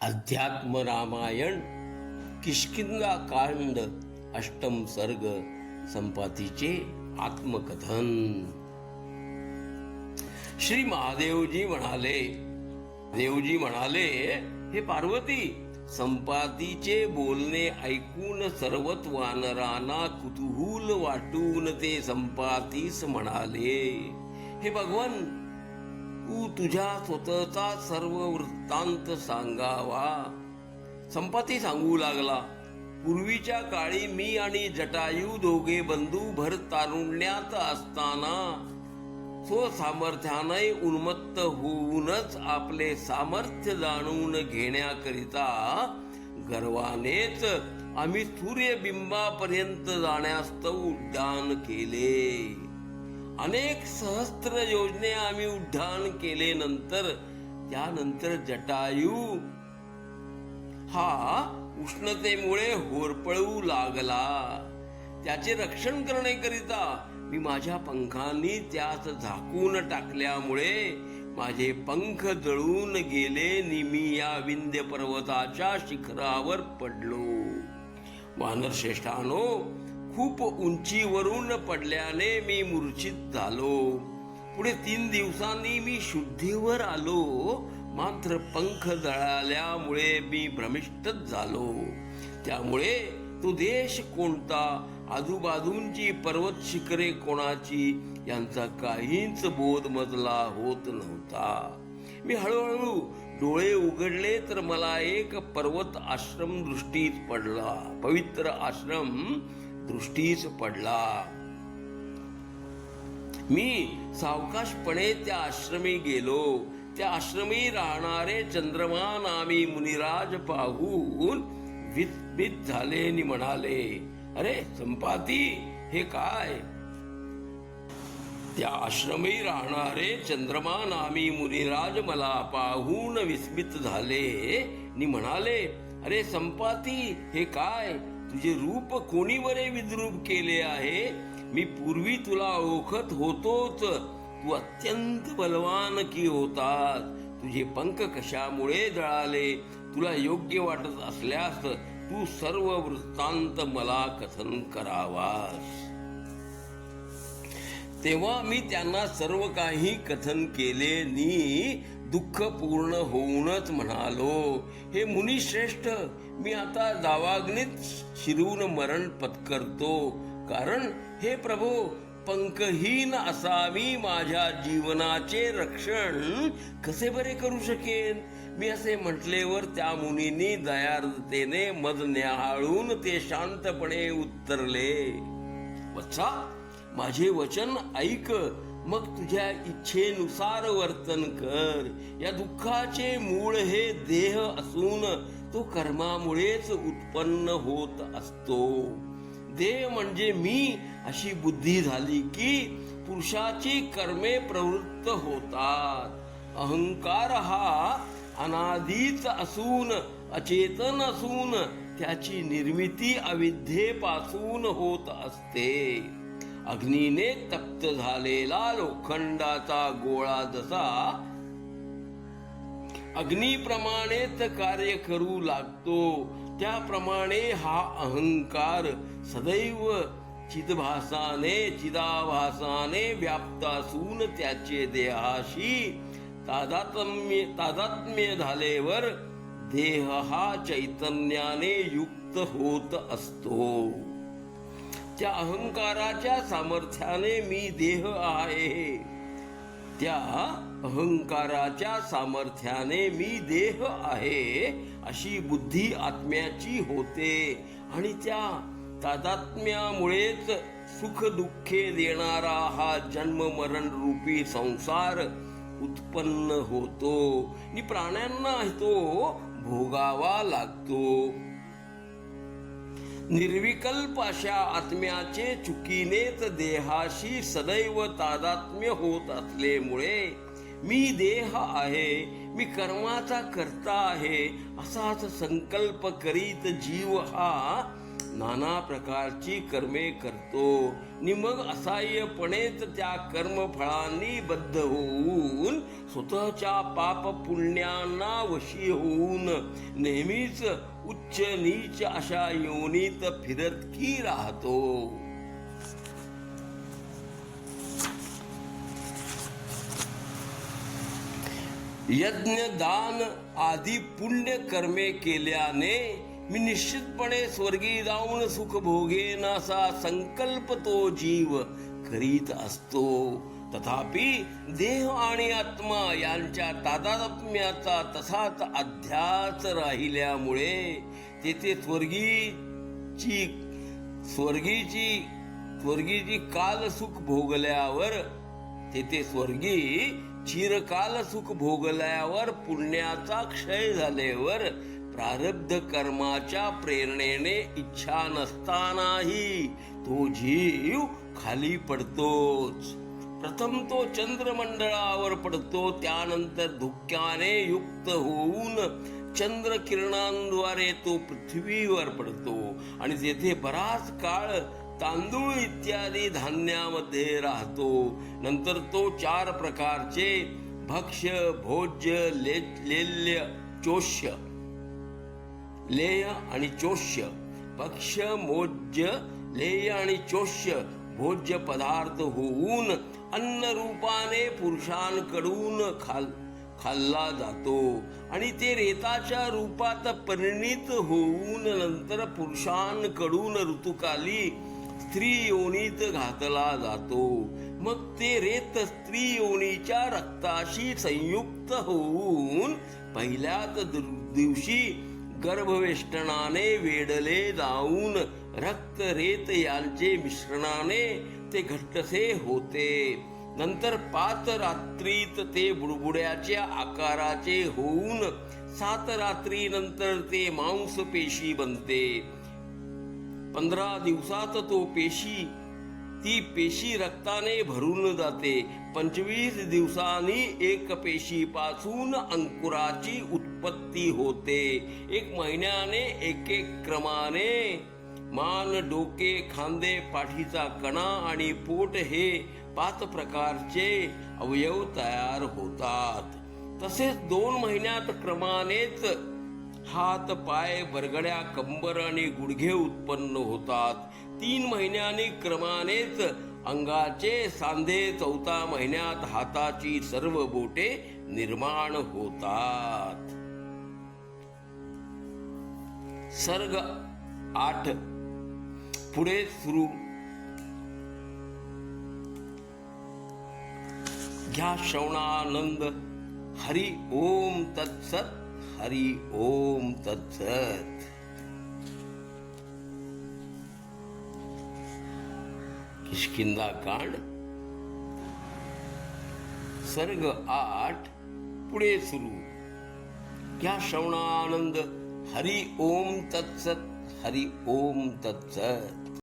अध्यात्म रामायण किष्किंधा कांड अष्टम सर्ग संपातीचे आत्मकथन। श्री महादेवजी म्हणाले, हे पार्वती, संपातीचे बोलणे ऐकून सर्वच वानरांना कुतूहल वाटून ते संपातीस म्हणाले, हे भगवान, तू तुझ्या स्वतःचा सर्व वृत्तांत सांगावा। संपाती सांगू लागला, पूर्वीच्या काळी मी आणि जटायू दोघे बंधू भर तारुण्यात असताना स्वसामर्थ्याने उन्मत्त होऊनच आपले सामर्थ्य जाणून घेण्याकरिता गर्वानेच आम्ही सूर्यबिंबापर्यंत जाण्यास उड्डाण केले। अनेक सहस्त्र योजने आम्ही उड्डाण केले। त्यानंतर जटायू हा उष्णतेमुळे होरपळू लागला। त्याचे रक्षण करण्याकरिता मी माझ्या पंखांनी त्यास झाकून टाकल्यामुळे माझे पंख जळून गेले आणि मी या विंध्य पर्वताच्या शिखरावर पडलो। वानरश्रेष्ठानो, खूप उंचीवरून पडल्याने मी मूर्छित झालो। पुढे 3 दिवसांनी मी शुद्धीवर आलो, मात्र पंख जळाल्यामुळे मी भ्रमिष्टच झालो। त्यामुळे तो देश कोणता, आजूबाजूंची पर्वत शिखरे कोणाची यांचा काहीच बोध मजला होत नव्हता। मी हळूहळू डोळे उघडले तर मला एक पर्वत आश्रम दृष्टीस पडला, पवित्र आश्रम दृष्टीस पडला। मी सावकाशपणे त्या आश्रमी गेलो। त्या आश्रमी राहणारे चंद्रमा नामी मुनिराज पाहून विस्मित झाले आणि म्हणाले, अरे संपाती, हे काय? त्या आश्रमी राहणारे चंद्रमा नामी मुनिराज मला पाहून विस्मित झाले आणि म्हणाले, अरे संपाती, हे काय? तुझे रूप कोणी बरे विद्रूप केले आहे? मी पूर्वी तुला ओळखत होतोच, तू अत्यंत बलवान की होतास। तुझे पंख कशामुळे जळाले? तुला योग्य वाटत असल्यास तू सर्व वृत्तांत मला कथन करावास। तेव्हा मी त्यांना सर्व काही कथन केले नी दुःखपूर्ण होऊनच म्हणालो, हे मुनिश्रेष्ठ, मी आता दावाग्नीत शिरून मरण पत्करतो। कारण हे प्रभो, पंखहीन असा मी माझ्या जीवनाचे रक्षण कसे बरे करू शकेन? मी असे म्हटलेवर त्या मुनींनी दयार्द्रतेने मज न्याहाळून ते शांतपणे उत्तरले, वत्सा, माझे वचन ऐक, मग तुझ्या इच्छेनुसार वर्तन कर। या दुःखाचे मूळ हे देह असून तो कर्मामुळेच उत्पन्न होत असतो। देह म्हणजे मी अशी बुद्धी झाली की पुरुषाची कर्मे प्रवृत्त होतात। अहंकार हा अनादीच असून अचेतन असून त्याची निर्मिती अविद्येपासून होत असते। अग्नीने तप्त झालेला लोखंडाचा गोळा जसा अग्नीप्रमाणेच कार्य करू लागतो, त्याप्रमाणे हा अहंकार सदैव चिदाभासाने व्याप्त असून त्याचे देहाशी तादात्म्य झाल्यावर देह हा चैतन्याने युक्त होत असतो। त्या अहंकाराच्या सामर्थ्याने मी देह आहे, त्या अहंकाराच्या सामर्थ्याने मी देह आहे अशी बुद्धी आत्म्याची होते आणि त्या तादात्म्यामुळेच सुख दुःखे देणारा हा जन्म मरण रूपी संसार उत्पन्न होतो आणि प्राण्यांना तो भोगावा लागतो। निर्विकल्प अशा आत्म्याचे चुकीनेच देहाशी सदैव तादात्म्य होत असल्यामुळे मी देह आहे, मी कर्माचा कर्ता आहे असाच संकल्प करीत जीव हा नाना प्रकारची कर्मे करतो नि मग असहाय्यपणेच त्या कर्मफळांनी बद्ध होऊन स्वतःच्या पाप पुण्यांना वशी होऊन नेहमीच उच्च नीच अशा योनीत फिरत की राहतो. यज्ञ दान आदी पुण्य कर्मे केल्याने मी निश्चितपणे स्वर्गी जाऊन सुख भोगेन असा संकल्प तो जीव करीत असतो. तथापि देह आणि आत्मा यांच्या तादात्म्याचा तसाच अध्यास राहिल्यामुळे तेथे स्वर्गीची काल सुख भोगल्यावर चिरकाल सुख भोगल्यावर पुण्याचा क्षय झाल्यावर प्रारब्ध कर्माच्या प्रेरणेने इच्छा नसतानाही तो जीव खाली पडतोच. प्रथम तो चंद्रमंडळावर पडतो, त्यानंतर धुक्याने युक्त होऊन चंद्र किरणांद्वारे तो पृथ्वीवर पडतो आणि तेथे बराच काळ तांदूळ इत्यादी धान्यामध्ये राहतो. नंतर तो 4 प्रकारचे भक्ष्य, भोज्य, लेल्य, चोष्य, लेय आणि चोष्य, भक्ष्य, मोज्य, लेय आणि चोष्य भोज्य पदार्थ होऊन अन्न रूपाने पुरुषांकडून खाल्ला जातो आणि ते रेताच्या रूपात परिणित होऊन नंतर पुरुषांकडून ऋतुकाली स्त्री योनीत घातला जातो. मग ते रेत स्त्री योनीच्या रक्ताशी संयुक्त होऊन पहिल्याच दिवशी गर्भवेष्टनाने वेढले जाऊन रक्त रेत यांचे मिश्रणाने ते घट्टसे होते. नंतर 5 रात्रीत ते बुडबुड्याच्या आकाराचे होऊन 7 रात्रीनंतर ते मांसपेशी बनते. 15 दिवसात ती पेशी रक्ताने भरून जाते. 25 दिवसांनी एक पेशीपासून अंकुराची उत्पत्ती होते. 1 महिन्याने एक क्रमाने मान, डोके, खांदे, पाठीचा कणा आणि पोट हे 5 प्रकारचे अवयव तयार होतात. तसेच 2 महिन्यात क्रमानेच हात, पाय, बरगड्या, कंबर आणि गुडघे उत्पन्न होतात. 3 महिन्यांनी क्रमानेच अंगाचे सांधे, 4थ्या महिन्यात हाताची सर्व बोटे निर्माण होतात. सर्ग 8 पुढे सुरू. घ्या श्रवणानंद. हरि ओम तत्सत. हरि ओम तत्सत. किष्किंधा कांड सर्ग 8 पुढे सुरू. घ्या श्रवणानंद. हरि ओम तत्सत. हरि ओम तत्सत.